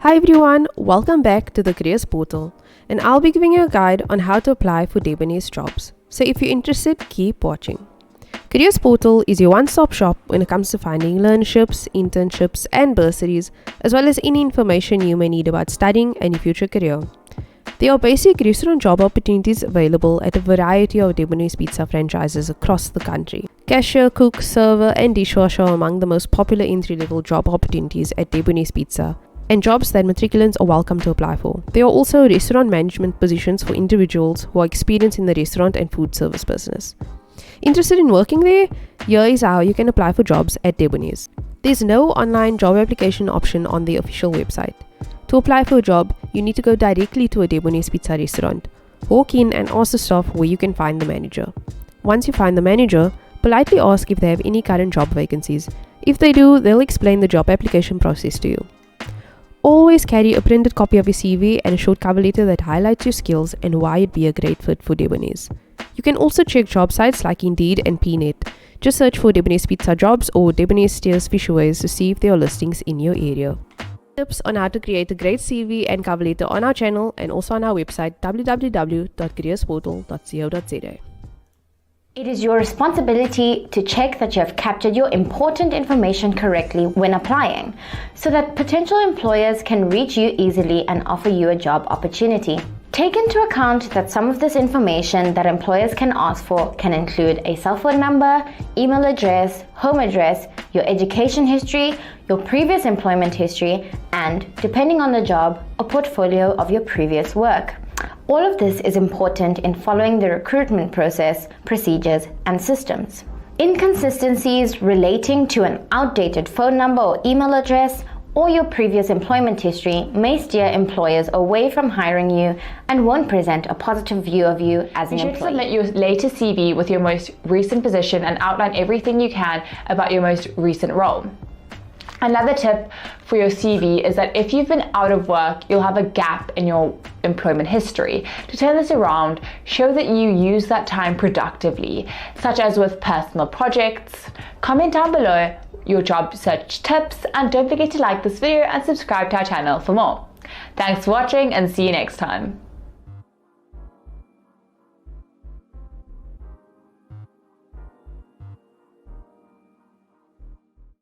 Hi everyone, welcome back to the Careers Portal, and I'll be giving you a guide on how to apply for Debonairs jobs. So if you're interested, keep watching. Careers Portal is your one-stop shop when it comes to finding learnerships, internships and bursaries, as well as any information you may need about studying and your future career. There are basic restaurant job opportunities available at a variety of Debonairs pizza franchises across the country. Cashier, cook, server and dishwasher are among the most popular entry-level job opportunities at Debonairs Pizza, and jobs that matriculants are welcome to apply for. There are also restaurant management positions for individuals who are experienced in the restaurant and food service business. Interested in working there? Here is how you can apply for jobs at Debonairs. There's no online job application option on the official website. To apply for a job, you need to go directly to a Debonairs pizza restaurant. Walk in and ask the staff where you can find the manager. Once you find the manager, politely ask if they have any current job vacancies. If they do, they'll explain the job application process to you. Always carry a printed copy of your CV and a short cover letter that highlights your skills and why you'd be a great fit for Debonairs. You can also check job sites like Indeed and PNet. Just search for Debonairs Pizza Jobs or Debonairs Steers Fisherways to see if there are listings in your area. Tips on how to create a great CV and cover letter on our channel and also on our website www.careersportal.co.za. It is your responsibility to check that you have captured your important information correctly when applying, so that potential employers can reach you easily and offer you a job opportunity. Take into account that some of this information that employers can ask for can include a cell phone number, email address, home address, your education history, your previous employment history, and, depending on the job, a portfolio of your previous work. All of this is important in following the recruitment process, procedures, and systems. Inconsistencies relating to an outdated phone number or email address or your previous employment history may steer employers away from hiring you and won't present a positive view of you as an employee. You should submit your latest CV with your most recent position and outline everything you can about your most recent role. Another tip for your CV is that if you've been out of work, you'll have a gap in your employment history. To turn this around, show that you use that time productively, such as with personal projects. Comment down below your job search tips and don't forget to like this video and subscribe to our channel for more. Thanks for watching and see you next time.